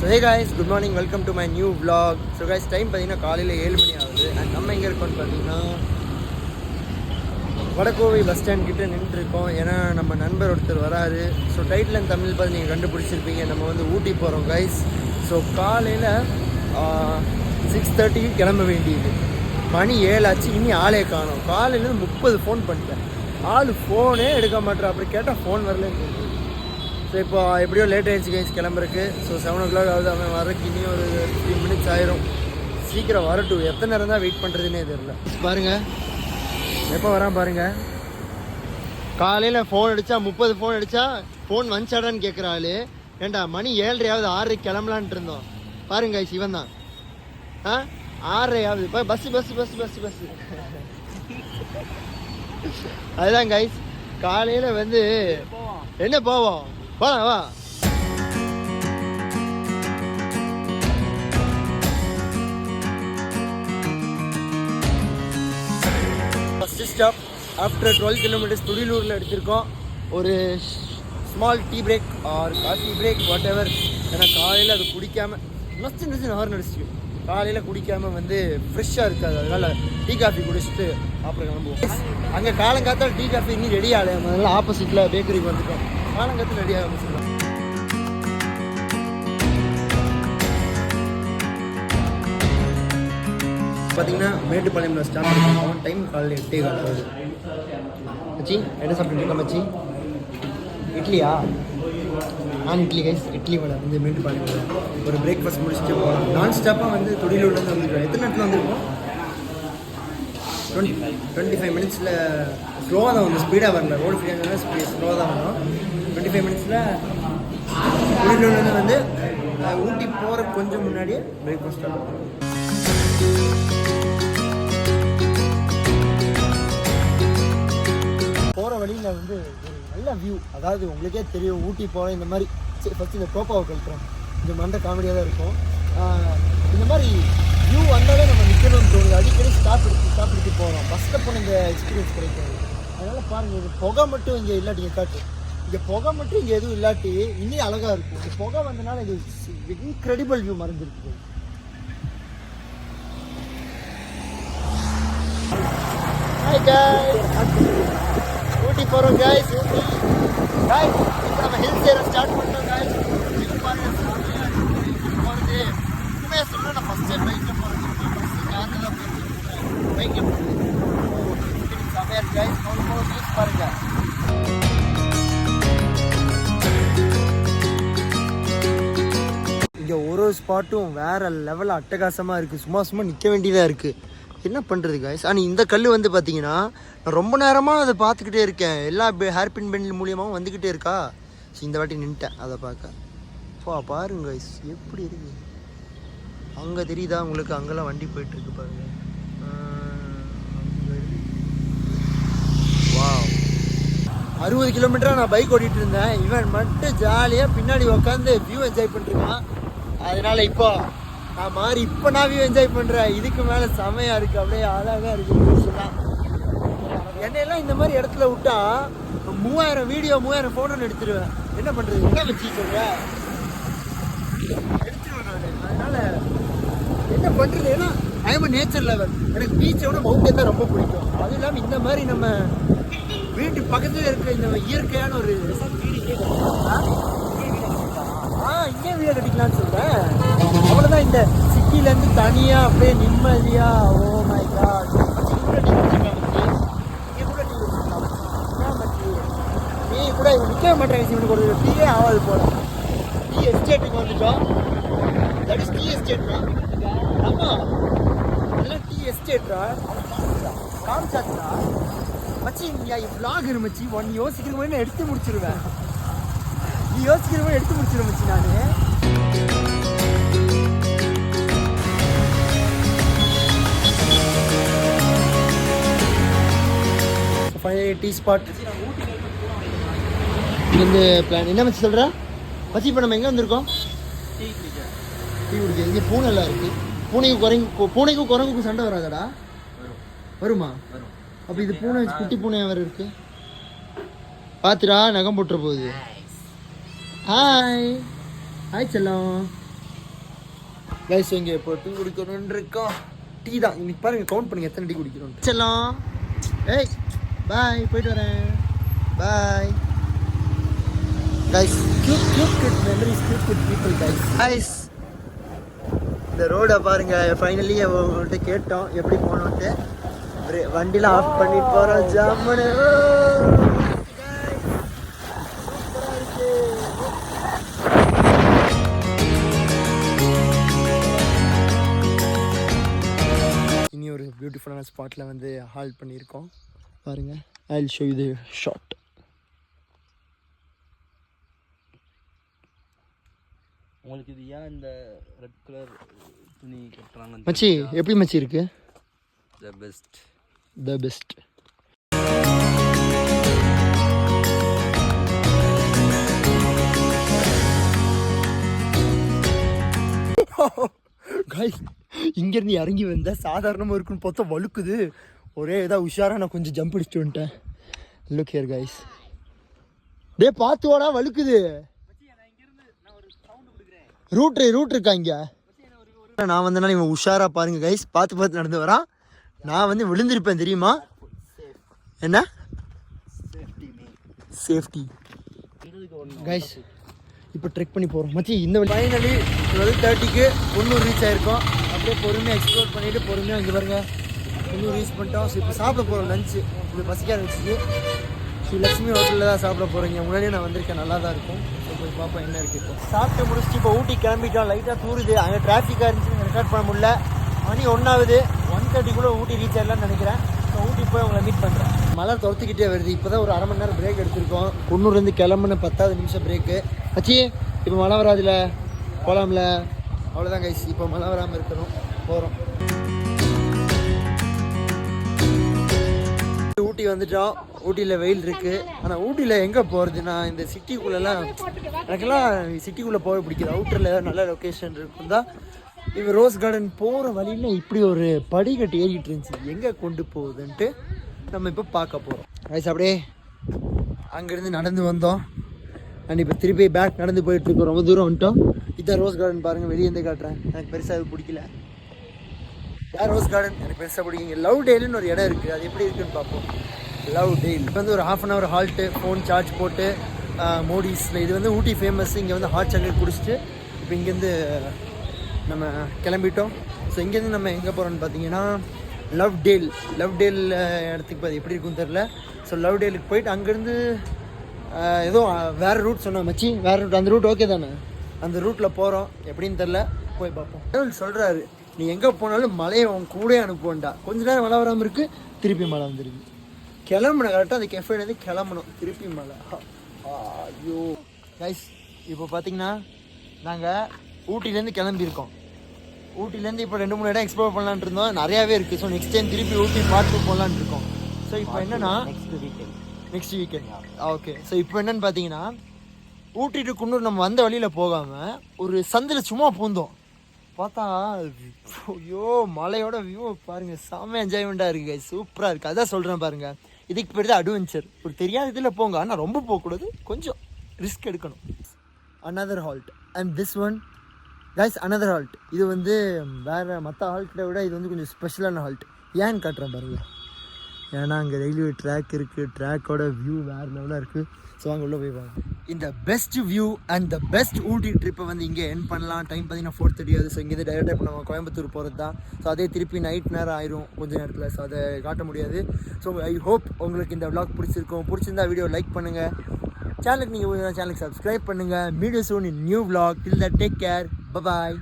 Hey guys, good morning, welcome to my new vlog. So guys, time பார்த்தீங்கன்னா காலையில் 7 மணி ஆகுது. And நம்ம எங்கே இருக்கோம்னு பார்த்தீங்கன்னா வடகோவை பஸ் ஸ்டாண்ட் கிட்டே நின்றுருக்கோம். ஏன்னா நம்ம நண்பர் ஒருத்தர் வராரு. ஸோ டைட்டில் அண்ட் தமிழ் பார்த்து நீங்கள் கண்டுபிடிச்சிருப்பீங்க. நம்ம வந்து ஊட்டி போகிறோம் கைஸ். ஸோ காலையில் 6:30க்கு கிளம்ப வேண்டியது. மணி 7 ஆச்சு, இனி ஆளே காணும். காலையில் 30 ஃபோன் பண்ணிட்டேன், ஆள் ஃபோனே எடுக்க மாட்டேன். அப்படி கேட்டால் ஃபோன் வரலன்னு. ஸோ இப்போ எப்படியோ லேட் ஆகிடுச்சு கைஸ் கிளம்புறக்கு. ஸோ 7 o'clock ஆகுது. அவன் வரக்கு இனி ஒரு 15 minutes ஆயிரும். சீக்கிரம் வரட்டும். எத்தனை நேரம் தான் வெயிட் பண்ணுறதுனே தெரியல. பாருங்கள் எப்போ வரான் பாருங்கள். காலையில் ஃபோன் அடித்தா 30 ஃபோன் அடித்தா ஃபோன் வந்துச்சாடான்னு கேட்குற ஆள். ஏண்டா மணி 7:30 6:00 கிளம்பலான்ட்டு இருந்தோம். பாருங்க கைஸ், இவன் தான் 6:30 இப்போ பஸ்ஸு அதுதான் கைஸ். காலையில் வந்து என்ன போவோம், போலாம் வா. ஃபஸ்ட்டு ஸ்டாப் ஆஃப்டர் 12 kilometers துடிலூரில் எடுத்திருக்கோம். ஒரு small tea break or coffee break whatever. ஏன்னா காலையில் அது குடிக்காமல் நச்சு ஹார்ன் அடிச்சிட்டு காலையில் குடிக்காமல் வந்து ஃப்ரெஷ்ஷாக இருக்காது. அதனால் டீ காஃபி குடிச்சிட்டு அப்புறம் கிளம்புவோம். அங்கே காலங்காத்தால் டீ காஃபி இன்னும் ரெடி ஆகலை. அதனால் ஆப்போசிட்டில் பேக்கரிக்கு வந்துட்டோம். காலங்காத்தில் ரெடி ஆக முடிச்சுக்கலாம். பார்த்தீங்கன்னா மேட்டுப்பாளையம்ல ஸ்டார்ட் பண்ணிருக்கோம். டைம் காலையில் 8:15 மச்சி. என்ன சாப்பிட்டுருக்கோம் மச்சி? இட்லியா? நான் இட்லி கைஸ். இட்லி வடை வந்து மேட்டுப்பாளையம் ஒரு பிரேக்ஃபாஸ்ட் முடிச்சுட்டு போகிறோம். நான் ஸ்டாப்பாக வந்து துடிலூர்லேருந்து வந்துருக்கோம். எத்தனை நேரத்தில் வந்திருக்கோம்? 25 minutesல ஸ்லோவாக தான் வந்து ஸ்பீடாக வரல. ரோடு ஃப்ரீயாக ஸ்லோவாக தான் வரும். 25 minutesல துடிலூர்லேருந்து வந்து ஊட்டி போகிற கொஞ்சம் முன்னாடியே பிரேக்ஃபாஸ்ட் ஆகும். போகிற வழியில் வந்து ஒரு நல்ல வியூ. அதாவது உங்களுக்கே தெரியும், ஊட்டி போகிற இந்த மாதிரி ஃபஸ்ட்டு இந்த கோப்பாவை கழிக்கிறோம். இந்த மண்டை காமெடியாக தான் இருக்கும். இந்த மாதிரி வியூ வந்தாலே நம்ம நிற்கணும்னு தோணுது. அடிக்கடி ஸ்டாப் எடுத்து போகிறோம். பஸ்ஸில் போன இந்த எக்ஸ்பீரியன்ஸ் கிடைக்காது. அதனால் பாருங்கள், இது புகை மட்டும் இங்கே இல்லாட்டி காட்டு. இங்கே புகை மட்டும் இங்கே எதுவும் இல்லாட்டி இன்னும் அழகாக இருக்கும். இந்த புகை வந்தனால இது இன்க்ரெடிபிள் வியூ மறைஞ்சிருக்கு. ஹாய் காய்ஸ், ஊட்டி போகிறோம் காய்ஸ். ஊட்டி காய்ஸ் இப்போ நம்ம ஹில்ஸ் ஏற ஸ்டார்ட் பண்ணோம் காய்ஸ். இது பாருங்கள், போகிறது உண்மையாக சொல்கிறேன். நான் ஃபஸ்ட் டைம் பைக்கில் போகிறது. காரில் பைக்கில் போகிறது செமையாக காய்ஸ். போக நியூஸ் பாருங்கள். இங்கே ஒரு ஸ்பாட்டும் வேறு லெவலில் அட்டகாசமாக இருக்குது. சும்மா நிற்க வேண்டியதாக இருக்குது. என்ன பண்ணுறது காய்ஸ். ஆனால் இந்த கல் வந்து பார்த்தீங்கன்னா நான் ரொம்ப நேரமாக அதை பார்த்துக்கிட்டே இருக்கேன். எல்லா ஹேர்பின் பெண்டில் மூலியமாகவும் வந்துக்கிட்டே இருக்கா. ஸோ இந்த வாட்டி நின்ட்டேன் அதை பார்க்க. பாருங்க காய்ஸ் எப்படி இருக்குது. அங்கே தெரியுதா உங்களுக்கு? அங்கெல்லாம் வண்டி போயிட்டுருக்கு பாருங்கள். வா, 60 kilometers நான் பைக் ஓட்டிகிட்டு இருந்தேன். இவன் மட்டும் ஜாலியாக பின்னாடி உட்காந்து வியூ என்ஜாய் பண்ணிருக்கான். அதனால் இப்போ நான் மாறி இப்போ நான் வியூ என்ஜாய் பண்ணுறேன். இதுக்கு மேலே செமையாக இருக்குது. அப்படியே அழகாக இருக்குது. என்னையெல்லாம் இந்த மாதிரி இடத்துல விட்டா 3000 வீடியோ 3000 ஃபோட்டோ எடுத்துருவேன். என்ன பண்ணுறது? என்ன வச்சு சொல்கிறேன், எடுத்துருவேன் நான். அதனால் என்ன பண்ணுறது? ஏன்னா ஐஎம் நேச்சர் லெவல். எனக்கு பீச்சை விட மவுண்டன் தான் ரொம்ப பிடிக்கும். அதுவும் இல்லாமல் இந்த மாதிரி நம்ம வீட்டு பக்கத்தில் இருக்கிற இந்த இயற்கையான ஒரு இங்கே வீடை கட்டிக்கலான்னு சொல்கிறேன். அவ்வளோதான். இந்த சிட்டிலேருந்து தனியாக அப்படியே நிம்மதியாக. Oh my God. நீ கூட இவன் நிற்க மாட்டேன். இவனுக்கு ஒரு டீயே ஆகாது போல. டீ எஸ்டேட்டுக்கு வந்துட்டோம். தட் இஸ் டீ எஸ்டேட்ரா. ஆமாம், அதெல்லாம் டீ எஸ்டேட்ரா. காமிச்சாச்சுரா மச்சி. vlog இரு மச்சி. ஒன் யோசிக்கிற மாதிரி நான் எடுத்து முடிச்சிருவேன். நீ யோசிக்கிற மாதிரி எடுத்து முடிச்சிருவேன் மச்சி. நான் டீ ஸ்பாட் இந்த பிளான் என்ன மச்சி சொல்கிறா மச்சி? இப்போ நம்ம எங்கே வந்திருக்கோம்? டீ குடிக்க. இங்கே பூனை எல்லாம் இருக்குது. பூனைக்கும் குரங்குக்கும் சண்டை வராதடா? வருமா? அப்போ இது பூனை குட்டி பூனையாக வேறு இருக்குது. பார்த்துடா, நகம் போட்டுற போகுது. ஹாய் ஹாய் செல்லம். கைஸ் இங்கே இப்போ டீ குடிக்கணும்னு இருக்கோம். டீ தான் இன்னைக்கு பாருங்கள், கவுண்ட் பண்ணுங்கள் எத்தனை டீ குடிக்கணும். செல்லம் ஏய் பாய், போயிட்டு வரேன். Bye guys. Cute memories, cute people guys. இந்த ரோடை பாருங்கள். ஃபைனலி அவங்கள்ட்ட கேட்டோம் எப்படி போகணுன்ட்டு. வண்டியில் ஆஃப் பண்ணிட்டு போகிறோம். ஜாமுன்னு இனி ஒரு பியூட்டிஃபுல்லான ஸ்பாட்டில் வந்து ஹால்ட் பண்ணியிருக்கோம் பாருங்கள். I will show you the shot. உங்களுக்கு இது ஏன் இந்த ரெட் கலர் துணி கட்டுறாங்க மச்சி? எப்படி மச்சி இருக்கு? The best. கைஸ் இங்கேருந்து இறங்கி வந்தால் சாதாரணமாக இருக்குன்னு பார்த்தா வழுக்குது. ஒரே ஏதாவது உஷாராக நான் கொஞ்சம் ஜம்ப் அடிச்சுட்டு வந்துட்டேன். Look here guys. டே பார்த்துவோடா, வழுக்குது. ரூட் இருக்கா இங்கே? நான் வந்தனால இவன் உஷாராக பாருங்க கைஸ், பார்த்து நடந்து வரான். நான் வந்து விழுந்திருப்பேன் தெரியுமா? என்ன சேஃப்டி கைஸ். இப்போ ட்ரெக் பண்ணி போகிறோம் மச்சி. இந்த ஃபைனலி 12:30க்கு குன்னூர் ரீச் ஆகிருக்கோம். அப்படியே பொறுமையாக எக்ஸ்ப்ளோர் பண்ணிவிட்டு பொறுமையாக இங்கே பாருங்க குன்னூர் ரீச் பண்ணிட்டோம். ஸோ இப்போ சாப்பிட போகிறோம் லஞ்சு. இது பசிக்க ஆரம்பிச்சிச்சு. ஸ்ரீ லக்ஷ்மி ஹோட்டலில் தான் சாப்பிட போகிறீங்க. முன்னாடியே நான் வந்திருக்கேன், நல்லா தான் இருக்கும். ஸோ போய் பார்ப்போம் என்ன இருக்குது. இப்போ சாப்பிட்டு முடிச்சுட்டு இப்போ ஊட்டி கிளம்பிட்டோம். லைட்டாக தூருது, அங்கே டிராஃபிக்காக இருந்துச்சு, ரெக்கார்ட் பண்ண முடியல. மணி 1 1:30 ஊட்டி ரீச் ஆகலான்னு நினைக்கிறேன். ஸோ ஊட்டி போய் உங்களை மீட் பண்ணுறேன். மழை துரத்துக்கிட்டே வருது. இப்போ தான் ஒரு அரை மணி நேரம் பிரேக் எடுத்திருக்கோம். குன்னூர்லேருந்து கிளம்புன 10வது நிமிஷம் பிரேக்கு ஆச்சு. இப்போ மழை வராதுல, போகலாம்ல. அவ்வளோதான் கைஸ். இப்போ மழை வராமல் இருக்கணும், போகிறோம். ஊட்டி வந்துட்டோம். ஊட்டியில் வெயில் இருக்குது. ஆனால் ஊட்டியில் எங்கே போகிறதுனா இந்த சிட்டிக்குள்ளெல்லாம் எனக்கெல்லாம் சிட்டிக்குள்ளே போக பிடிக்குது. அவுட்டரில் நல்ல லொக்கேஷன் இருக்கும் தான். இப்போ ரோஸ் கார்டன் போகிற வழியில் இப்படி ஒரு படிக்கட்டு ஏறிக்கிட்டு இருந்துச்சு. எங்கே கொண்டு போகுதுன்ட்டு நம்ம இப்போ பார்க்க போகிறோம் கைஸ். அப்படியே அங்கேருந்து நடந்து வந்தோம். அண்ட் இப்போ திருப்பி பேக் நடந்து போயிட்டுருக்கோம். ரொம்ப தூரம் வந்துட்டோம். இதான் ரோஸ் கார்டன் பாருங்கள். வெளியேருந்து காட்டுறேன். எனக்கு பெருசாக அது பிடிக்கல. யார் ரோஸ் கார்டன் எனக்கு பெருசாக பிடிக்குங்க. லவ் டேல்னு ஒரு இடம் இருக்குது. அது எப்படி இருக்குன்னு பார்ப்போம். லவ் டேல் வந்து ஒரு 1/2 hour ஹால்ட்டு, ஃபோன் சார்ஜ் போட்டு மோடிஸில். இது வந்து ஊட்டி ஃபேமஸ். இங்கே வந்து ஹாட் சாக்லேட் குடிச்சிட்டு இப்போ இங்கேருந்து நம்ம கிளம்பிட்டோம். ஸோ இங்கேருந்து நம்ம எங்கே போகிறோன்னு பார்த்தீங்கன்னா லவ் டேல் இடத்துக்கு பார்த்து எப்படி இருக்குன்னு தெரில. ஸோ லவ் டேலுக்கு போயிட்டு அங்கேருந்து ஏதோ வேறு ரூட் சொன்னாங்க மச்சி. வேறு ரூட், அந்த ரூட் ஓகே தானே? அந்த ரூட்டில் போகிறோம். எப்படின்னு தெரில, போய் பார்ப்போம். சொல்கிறாரு நீ எங்கே போனாலும் மழையை உன் கூட அனுப்புவேன்டா. கொஞ்ச நேரம் மழை வராமல் இருக்குது, திருப்பி மழை வந்துருக்கு. கிளம்புன கரெக்டாக அந்த கெஃபேலேருந்து கிளம்பணும், திருப்பி மழை. ஐயோ கைஸ், இப்போ பார்த்தீங்கன்னா நாங்கள் ஊட்டிலேருந்து கிளம்பியிருக்கோம். ஊட்டிலேருந்து இப்போ 2-3 இடம் எக்ஸ்ப்ளோர் பண்ணலான்ட்டு இருந்தோம். நிறையாவே இருக்குது. ஸோ நெக்ஸ்ட் டைம் திருப்பி ஊட்டி பார்த்து போகலான்ட்டு இருக்கோம். ஸோ இப்போ என்னென்னா நெக்ஸ்ட் வீக்கெண்ட் ஓகே. ஸோ இப்போ என்னென்னு பார்த்தீங்கன்னா ஊட்டி டு குன்னூர் நம்ம வந்த வழியில் போகாமல் ஒரு சந்தில் சும்மா பூந்தோம். பார்த்தா ஐயோ மலையோட வியூ பாருங்கள், செம்ம என்ஜாய்மெண்ட்டாக இருக்குது கைஸ். சூப்பராக இருக்குது. அதான் சொல்கிறேன் பாருங்கள், இதுக்கு பேர் தான் அட்வென்ச்சர். ஒரு தெரியாத இதில் போங்க, ஆனால் ரொம்ப போகக்கூடாது, கொஞ்சம் ரிஸ்க் எடுக்கணும். another halt and this one guys another halt. இது வந்து வேறு மற்ற ஹால்ட்டை விட இது வந்து கொஞ்சம் ஸ்பெஷலான ஹால்ட். ஏன்னு காட்டுறேன் பாருங்கள். ஏன்னா அங்கே ரயில்வே ட்ராக் இருக்குது. ட்ராக்கோட வியூ வேறு லெவலாக இருக்குது. ஸோ அங்கே உள்ளே போய் பாருங்க. இந்த best view and the best Ooty ட்ரிப்பை வந்து இங்கே என் பண்ணலாம். டைம் பார்த்தீங்கன்னா 4:30 ஆகுது. ஸோ இங்கேருந்து டைரெக்டாக இப்போ நம்ம கோயம்புத்தூர் போகிறது தான். ஸோ அதே திருப்பி நைட் நேரம் ஆயிரும் கொஞ்சம் நேரத்தில். ஸோ அதை காட்ட முடியாது. ஸோ ஐ ஹோப் உங்களுக்கு இந்த vlog பிடிச்சிருக்கும். பிடிச்சிருந்தா வீடியோ லைக் பண்ணுங்கள். சேனலுக்கு நீங்கள் சேனலுக்கு சப்ஸ்கிரைப் பண்ணுங்கள். Meet you soon in new vlog. Till that, take care. Bye bye.